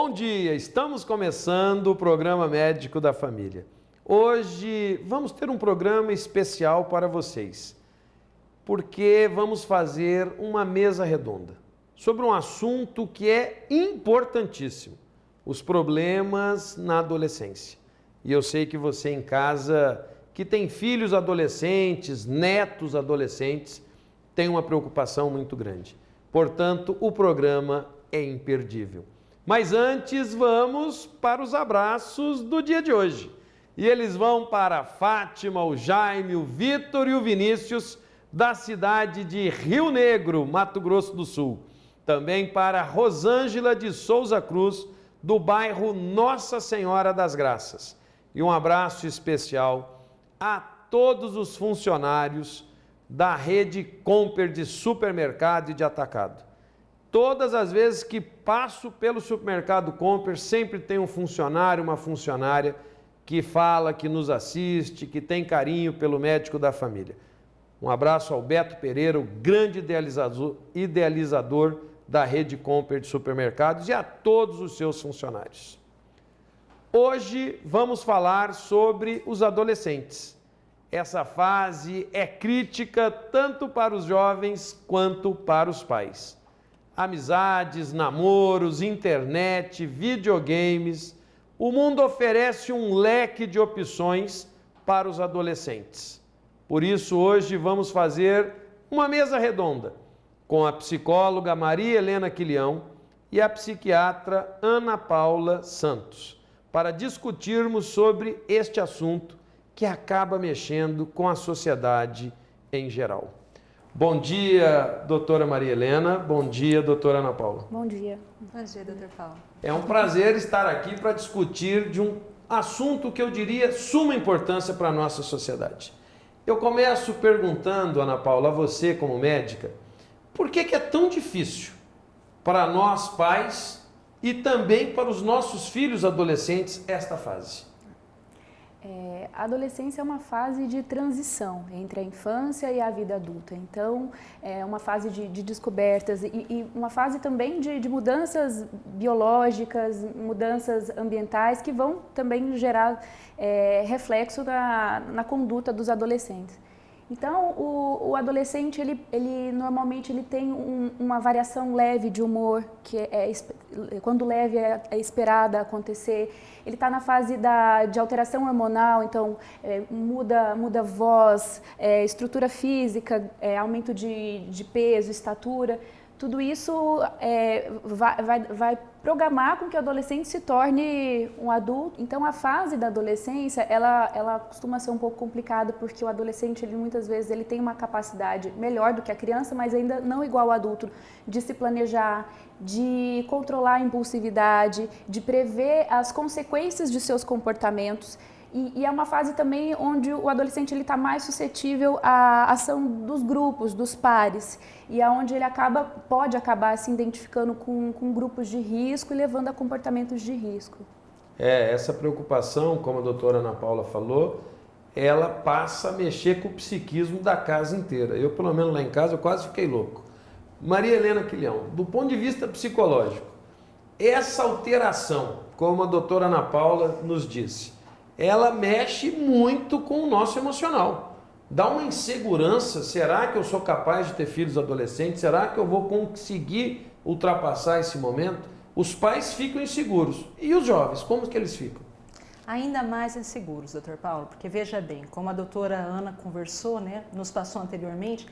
Bom dia, estamos começando o programa Médico da Família. Hoje vamos ter um programa especial para vocês, porque vamos fazer uma mesa redonda sobre um assunto que é importantíssimo, os problemas na adolescência. E eu sei que você em casa, que tem filhos adolescentes, netos adolescentes, tem uma preocupação muito grande. Portanto, o programa é imperdível. Mas antes, vamos para os abraços do dia de hoje. E eles vão para a Fátima, o Jaime, o Vitor e o Vinícius, da cidade de Rio Negro, Mato Grosso do Sul. Também para a Rosângela de Souza Cruz, do bairro Nossa Senhora das Graças. E um abraço especial a todos os funcionários da rede Comper de supermercado e de atacado. Todas as vezes que passo pelo supermercado Comper, sempre tem um funcionário, uma funcionária que fala, que nos assiste, que tem carinho pelo médico da família. Um abraço ao Beto Pereira, o grande idealizador da rede Comper de supermercados, e a todos os seus funcionários. Hoje vamos falar sobre os adolescentes. Essa fase é crítica tanto para os jovens quanto para os pais. Amizades, namoros, internet, videogames, o mundo oferece um leque de opções para os adolescentes. Por isso, hoje vamos fazer uma mesa redonda com a psicóloga Maria Helena Quilião e a psiquiatra Ana Paula Santos, para discutirmos sobre este assunto que acaba mexendo com a sociedade em geral. Bom dia, doutora Maria Helena. Bom dia, doutora Ana Paula. Bom dia. Bom dia, doutor Paulo. É um prazer estar aqui para discutir de um assunto que eu diria suma importância para a nossa sociedade. Eu começo perguntando, Ana Paula, a você como médica, por que é tão difícil para nós pais e também para os nossos filhos adolescentes esta fase? A adolescência é uma fase de transição entre a infância e a vida adulta. Então, é uma fase de descobertas e uma fase também de mudanças biológicas, mudanças ambientais que vão também gerar reflexo na conduta dos adolescentes. Então, o adolescente, ele normalmente tem uma variação leve de humor, que quando leve é esperada acontecer. Ele está na fase de alteração hormonal, então muda voz, estrutura física, aumento de peso, estatura. Tudo isso vai programar com que o adolescente se torne um adulto. Então, a fase da adolescência, ela costuma ser um pouco complicada, porque o adolescente, muitas vezes, ele tem uma capacidade melhor do que a criança, mas ainda não igual ao adulto, de se planejar, de controlar a impulsividade, de prever as consequências de seus comportamentos. E é uma fase também onde o adolescente está mais suscetível à ação dos grupos, dos pares, e aonde ele pode acabar se identificando com grupos de risco e levando a comportamentos de risco. Essa preocupação, como a doutora Ana Paula falou, ela passa a mexer com o psiquismo da casa inteira. Eu, pelo menos lá em casa, eu quase fiquei louco. Maria Helena Quilião, do ponto de vista psicológico, essa alteração, como a doutora Ana Paula nos disse, ela mexe muito com o nosso emocional. Dá uma insegurança, será que eu sou capaz de ter filhos adolescentes? Será que eu vou conseguir ultrapassar esse momento? Os pais ficam inseguros. E os jovens, como que eles ficam? Ainda mais inseguros, doutor Paulo, porque veja bem, como a doutora Ana conversou, nos passou anteriormente,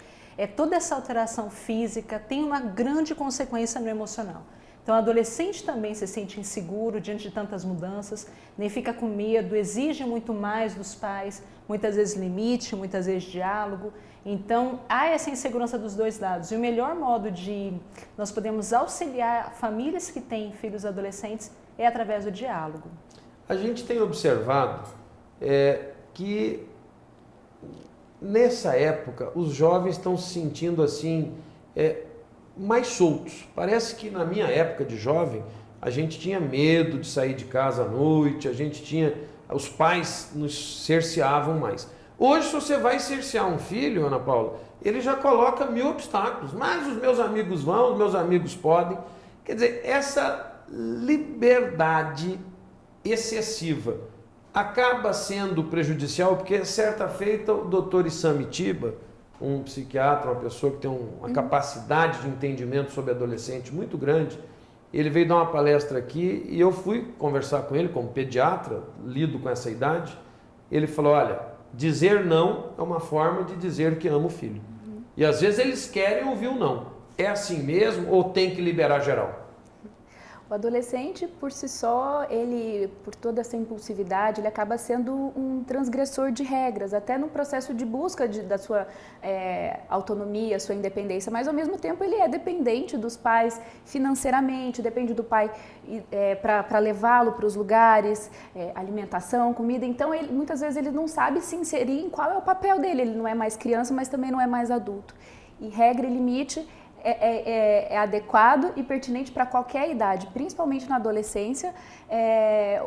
toda essa alteração física tem uma grande consequência no emocional. Então, o adolescente também se sente inseguro diante de tantas mudanças, nem fica com medo, exige muito mais dos pais, muitas vezes limite, muitas vezes diálogo. Então, há essa insegurança dos dois lados. E o melhor modo de nós podemos auxiliar famílias que têm filhos adolescentes é através do diálogo. A gente tem observado que nessa época os jovens estão se sentindo assim mais soltos. Parece que na minha época de jovem a gente tinha medo de sair de casa à noite, os pais nos cerceavam mais. Hoje, se você vai cercear um filho, Ana Paula, ele já coloca 1000 obstáculos. Mas os meus amigos vão, os meus amigos podem. Quer dizer, essa liberdade excessiva acaba sendo prejudicial, porque certa feita o doutor Issam Itiba, um psiquiatra, uma pessoa que tem uma capacidade de entendimento sobre adolescente muito grande, ele veio dar uma palestra aqui e eu fui conversar com ele como pediatra, lido com essa idade. Ele falou, olha, dizer não é uma forma de dizer que ama o filho. E às vezes eles querem ouvir o não. É assim mesmo ou tem que liberar geral? O adolescente, por si só, ele, por toda essa impulsividade, ele acaba sendo um transgressor de regras, até no processo de busca da sua autonomia, sua independência, mas ao mesmo tempo ele é dependente dos pais financeiramente, depende do pai para levá-lo para os lugares, alimentação, comida, então muitas vezes ele não sabe se inserir em qual é o papel dele, ele não é mais criança, mas também não é mais adulto. E regra e limite é adequado e pertinente para qualquer idade, principalmente na adolescência,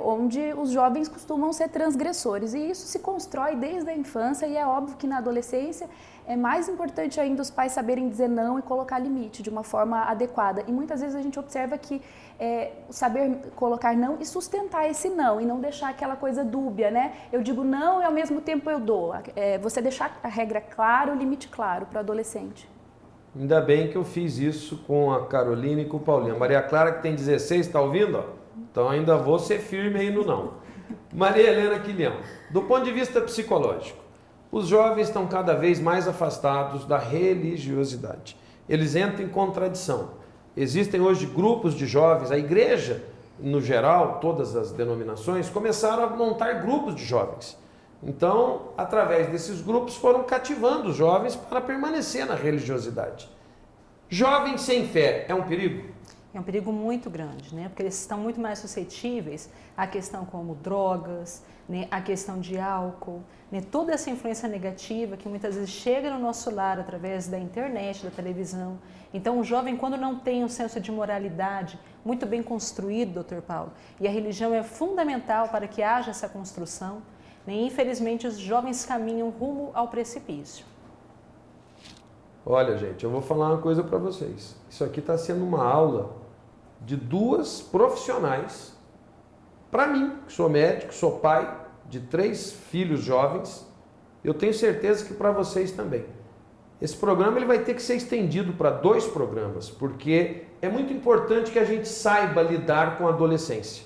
onde os jovens costumam ser transgressores. E isso se constrói desde a infância e é óbvio que na adolescência é mais importante ainda os pais saberem dizer não e colocar limite de uma forma adequada. E muitas vezes a gente observa que saber colocar não e sustentar esse não e não deixar aquela coisa dúbia, né? Eu digo não e ao mesmo tempo eu dou. Você deixar a regra clara, o limite claro para o adolescente. Ainda bem que eu fiz isso com a Carolina e com o Paulinho. A Maria Clara, que tem 16, está ouvindo? Ó? Então ainda vou ser firme aí no não. Maria Helena Quilhão, do ponto de vista psicológico, os jovens estão cada vez mais afastados da religiosidade. Eles entram em contradição. Existem hoje grupos de jovens, a igreja, no geral, todas as denominações, começaram a montar grupos de jovens. Então, através desses grupos, foram cativando os jovens para permanecer na religiosidade. Jovens sem fé é um perigo? É um perigo muito grande, né? Porque eles estão muito mais suscetíveis a questão como drogas, né? A questão de álcool, né? Toda essa influência negativa que muitas vezes chega no nosso lar através da internet, da televisão. Então, o jovem, quando não tem um senso de moralidade muito bem construído, Dr. Paulo, e a religião é fundamental para que haja essa construção, infelizmente, os jovens caminham rumo ao precipício. Olha, gente, eu vou falar uma coisa para vocês. Isso aqui está sendo uma aula de duas profissionais. Para mim, que sou médico, sou pai de 3 filhos jovens, eu tenho certeza que para vocês também. Esse programa ele vai ter que ser estendido para 2 programas, porque é muito importante que a gente saiba lidar com a adolescência.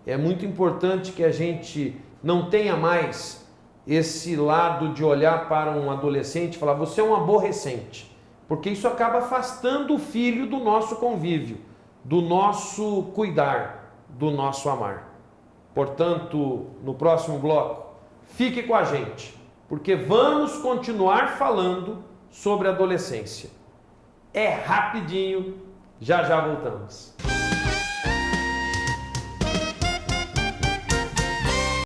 É muito importante que a gente não tenha mais esse lado de olhar para um adolescente e falar, você é um aborrecente. Porque isso acaba afastando o filho do nosso convívio, do nosso cuidar, do nosso amar. Portanto, no próximo bloco, fique com a gente, porque vamos continuar falando sobre adolescência. É rapidinho, já já voltamos.